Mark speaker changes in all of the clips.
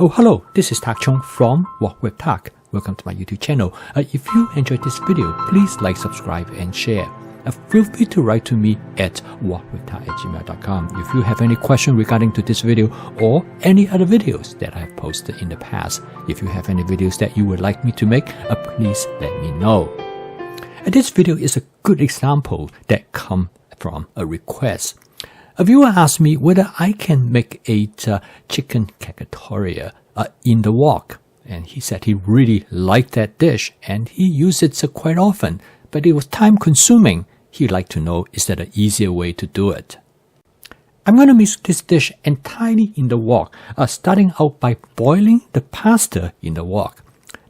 Speaker 1: Oh, hello, this is Tak Chung from Walk with Tak. Welcome to my YouTube channel. If you enjoyed this video, please like, subscribe, and share. Feel free to write to me at walkwithtak@gmail.com if you have any question regarding to this video or any other videos that I have posted in the past. If you have any videos that you would like me to make, please let me know. This video is a good example that comes from a request. A viewer asked me whether I can make a chicken cacciatore in the wok, and he said he really liked that dish and he used it quite often, but it was time consuming. He'd like to know, is there an easier way to do it? I'm going to mix this dish entirely in the wok, starting out by boiling the pasta in the wok.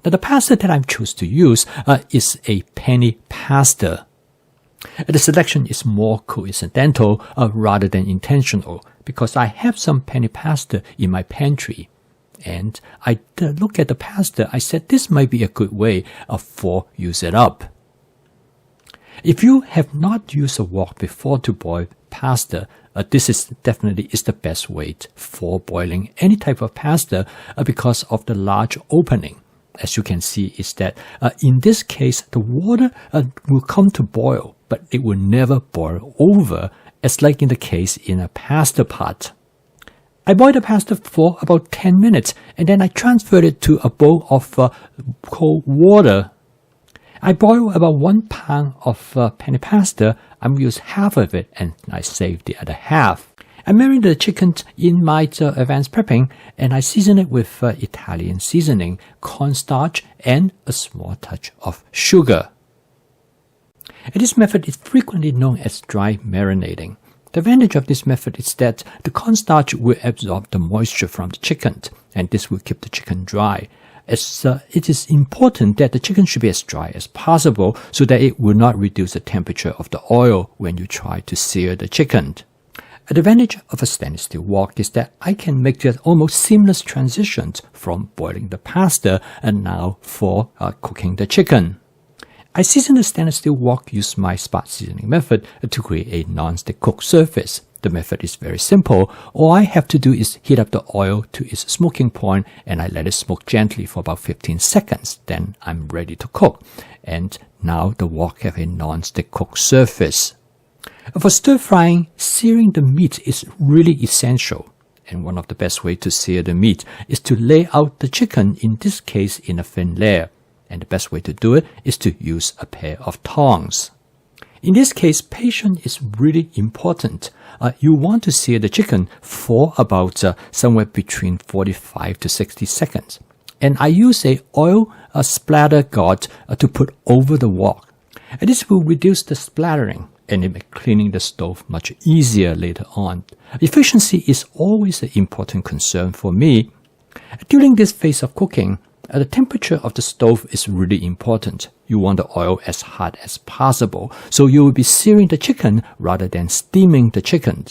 Speaker 1: Now the pasta that I choose to use is a penny pasta. The selection is more coincidental rather than intentional because I have some penny pasta in my pantry. And I look at the pasta, I said this might be a good way for use it up. If you have not used a wok before to boil pasta, this is definitely the best way for boiling any type of pasta because of the large opening. As you can see, is that in this case, the water will come to boil, but it will never boil over, as like in the case in a pasta pot. I boiled the pasta for about 10 minutes, and then I transferred it to a bowl of cold water. I boiled about 1 pound of penny pasta. I used half of it, and I saved the other half. I marinated the chicken in my advanced prepping, and I seasoned it with Italian seasoning, cornstarch, and a small touch of sugar. And this method is frequently known as dry marinating. The advantage of this method is that the cornstarch will absorb the moisture from the chicken, and this will keep the chicken dry. It is important that the chicken should be as dry as possible so that it will not reduce the temperature of the oil when you try to sear the chicken. The advantage of a stainless steel wok is that I can make just almost seamless transitions from boiling the pasta and now for cooking the chicken. I season the stainless steel wok using my spot seasoning method to create a non-stick cook surface. The method is very simple. All I have to do is heat up the oil to its smoking point and I let it smoke gently for about 15 seconds. Then I'm ready to cook. And now the wok have a non-stick cook surface. For stir frying, searing the meat is really essential. And one of the best ways to sear the meat is to lay out the chicken, in this case in a thin layer. And the best way to do it is to use a pair of tongs. In this case, patience is really important. You want to sear the chicken for about somewhere between 45 to 60 seconds. And I use a oil splatter guard to put over the wok. And this will reduce the splattering and it makes cleaning the stove much easier later on. Efficiency is always an important concern for me. During this phase of cooking, the temperature of the stove is really important. You want the oil as hot as possible, so you will be searing the chicken rather than steaming the chicken.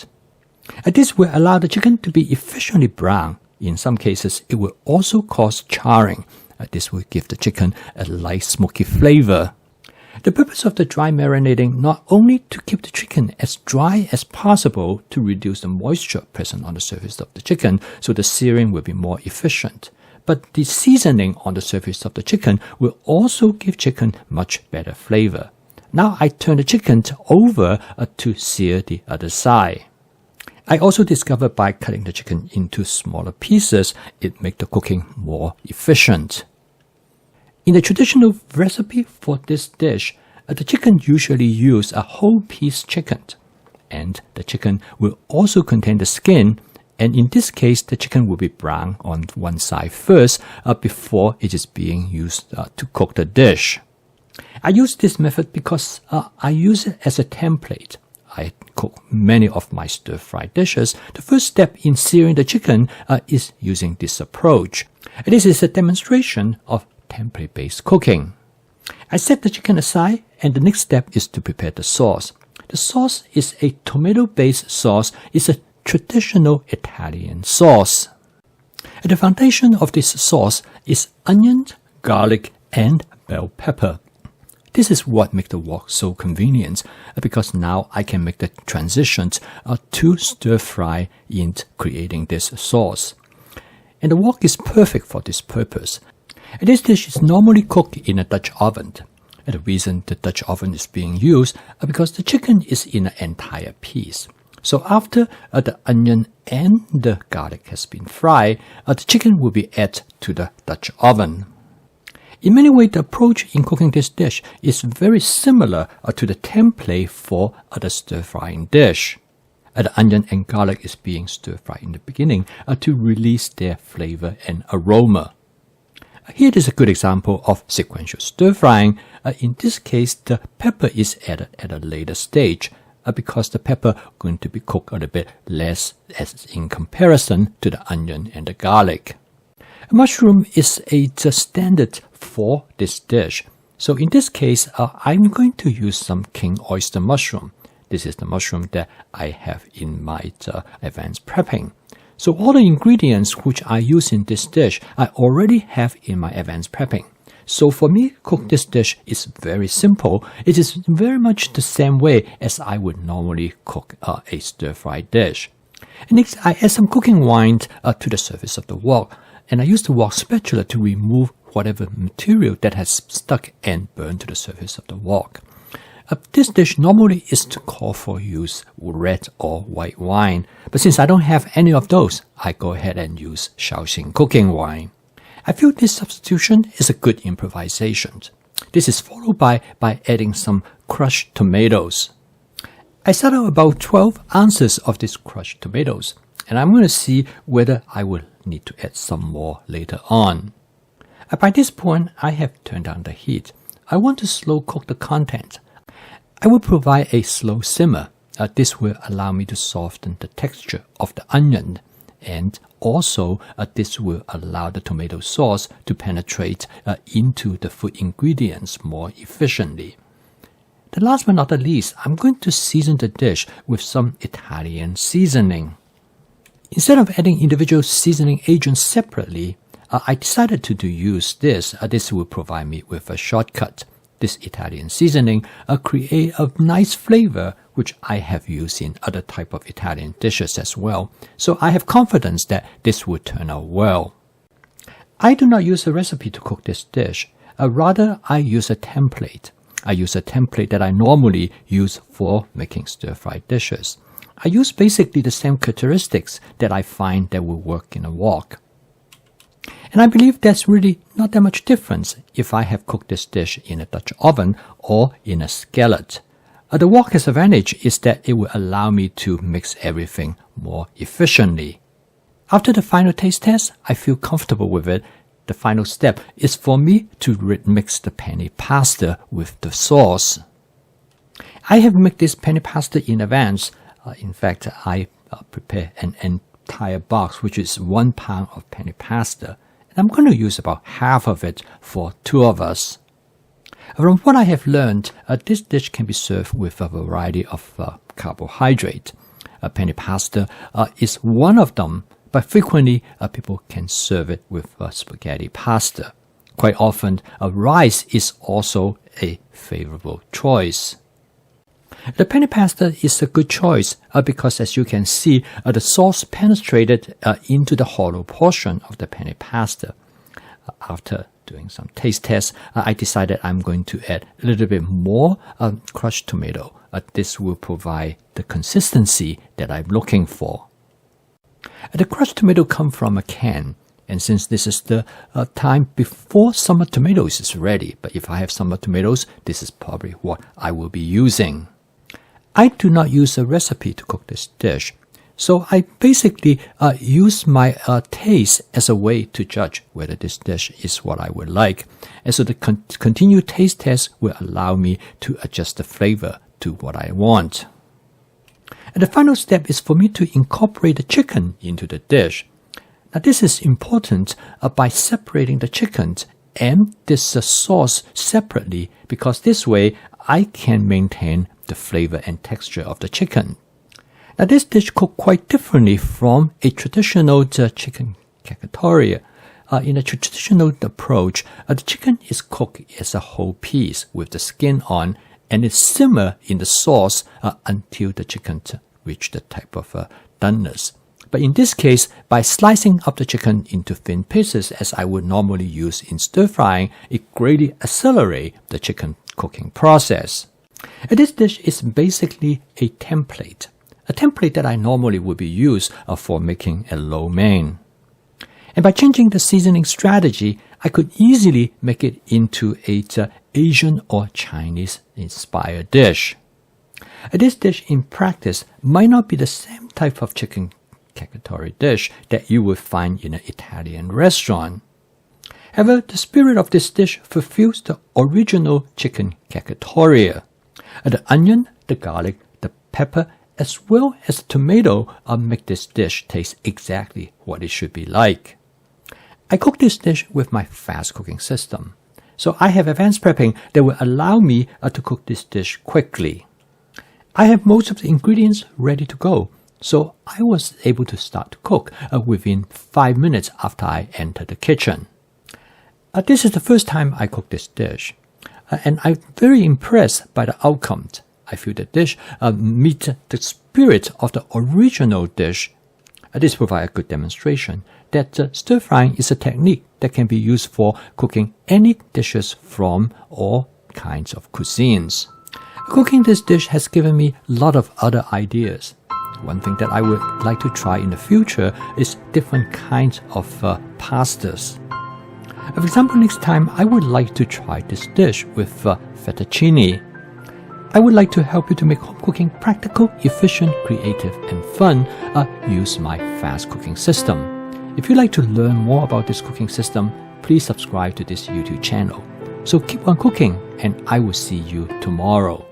Speaker 1: This will allow the chicken to be efficiently brown. In some cases, it will also cause charring. This will give the chicken a light smoky flavor. The purpose of the dry marinating not only to keep the chicken as dry as possible to reduce the moisture present on the surface of the chicken so the searing will be more efficient, but the seasoning on the surface of the chicken will also give chicken much better flavor. Now I turn the chicken over to sear the other side. I also discovered by cutting the chicken into smaller pieces, it makes the cooking more efficient. In the traditional recipe for this dish, the chicken usually use a whole piece chicken, and the chicken will also contain the skin. And in this case, the chicken will be brown on one side first before it is being used to cook the dish. I use this method because I use it as a template. I cook many of my stir-fry dishes. The first step in searing the chicken is using this approach. This is a demonstration of template-based cooking. I set the chicken aside, and the next step is to prepare the sauce. The sauce is a tomato-based sauce. It's a traditional Italian sauce. At the foundation of this sauce is onion, garlic, and bell pepper. This is what makes the wok so convenient because now I can make the transitions to stir fry in creating this sauce. and the wok is perfect for this purpose. This dish is normally cooked in a Dutch oven. The reason the Dutch oven is being used is because the chicken is in an entire piece. So after the onion and the garlic has been fried, the chicken will be added to the Dutch oven. In many ways, the approach in cooking this dish is very similar to the template for the stir-frying dish. The onion and garlic is being stir-fried in the beginning to release their flavor and aroma. Here is a good example of sequential stir-frying. In this case, the pepper is added at a later stage because the pepper is going to be cooked a little bit less as in comparison to the onion and the garlic. Mushroom is a standard for this dish. So in this case, I'm going to use some king oyster mushroom. This is the mushroom that I have in my advanced prepping. So all the ingredients which I use in this dish, I already have in my advanced prepping. So for me, cook this dish is very simple. It is very much the same way as I would normally cook a stir-fried dish. And next, I add some cooking wine to the surface of the wok, and I use the wok spatula to remove whatever material that has stuck and burned to the surface of the wok. This dish normally is to call for use red or white wine, but since I don't have any of those, I go ahead and use Shaoxing cooking wine. I feel this substitution is a good improvisation. This is followed by adding some crushed tomatoes. I set out about 12 ounces of these crushed tomatoes, and I'm going to see whether I will need to add some more later on. By this point, I have turned down the heat. I want to slow cook the content. I will provide a slow simmer. This will allow me to soften the texture of the onion, and also this will allow the tomato sauce to penetrate into the food ingredients more efficiently. The last but not the least, I'm going to season the dish with some Italian seasoning. Instead of adding individual seasoning agents separately, I decided to use this. This will provide me with a shortcut. This Italian seasoning create a nice flavor which I have used in other type of Italian dishes as well. So I have confidence that this will turn out well. I do not use a recipe to cook this dish. Rather, I use a template. I use a template that I normally use for making stir-fried dishes. I use basically the same characteristics that I find that will work in a wok. And I believe there's really not that much difference if I have cooked this dish in a Dutch oven or in a skillet. The wok's advantage is that it will allow me to mix everything more efficiently. After the final taste test, I feel comfortable with it. The final step is for me to mix the penne pasta with the sauce. I have mixed this penne pasta in advance. In fact, I prepare an entire box, which is 1 pound of penne pasta. I'm going to use about half of it for 2 of us. From what I have learned, this dish can be served with a variety of carbohydrate. Penne pasta is one of them, but frequently people can serve it with spaghetti pasta. Quite often, rice is also a favorable choice. The penne pasta is a good choice because, as you can see, the sauce penetrated into the hollow portion of the penne pasta. After doing some taste tests, I decided I'm going to add a little bit more crushed tomato. This will provide the consistency that I'm looking for. The crushed tomato comes from a can, and since this is the time before summer tomatoes is ready, but if I have summer tomatoes, this is probably what I will be using. I do not use a recipe to cook this dish, so I basically use my taste as a way to judge whether this dish is what I would like. And so the continued taste test will allow me to adjust the flavor to what I want. And the final step is for me to incorporate the chicken into the dish. Now this is important by separating the chicken and this sauce separately, because this way I can maintain the flavor and texture of the chicken. Now this dish cooked quite differently from a traditional chicken cacciatore. In a traditional approach, the chicken is cooked as a whole piece with the skin on, and it simmer in the sauce until the chicken reach the type of doneness. But in this case, by slicing up the chicken into thin pieces as I would normally use in stir frying, it greatly accelerates the chicken cooking process. This dish is basically a template that I normally would be used for making a lo mein. And by changing the seasoning strategy, I could easily make it into a Asian or Chinese inspired dish. This dish in practice might not be the same type of chicken cacciatore dish that you would find in an Italian restaurant. However, the spirit of this dish fulfills the original chicken cacciatore. The onion, the garlic, the pepper, as well as the tomato make this dish taste exactly what it should be like. I cook this dish with my fast cooking system, so I have advanced prepping that will allow me to cook this dish quickly. I have most of the ingredients ready to go, so I was able to start to cook within 5 minutes after I entered the kitchen. This is the first time I cooked this dish, and I'm very impressed by the outcome. I feel the dish meets the spirit of the original dish. This provides a good demonstration that stir frying is a technique that can be used for cooking any dishes from all kinds of cuisines. Cooking this dish has given me a lot of other ideas. One thing that I would like to try in the future is different kinds of pastas. For example, next time I would like to try this dish with fettuccine. I would like to help you to make home cooking practical, efficient, creative, and fun. Use my fast cooking system. If you'd like to learn more about this cooking system, please subscribe to this YouTube channel. So keep on cooking, and I will see you tomorrow.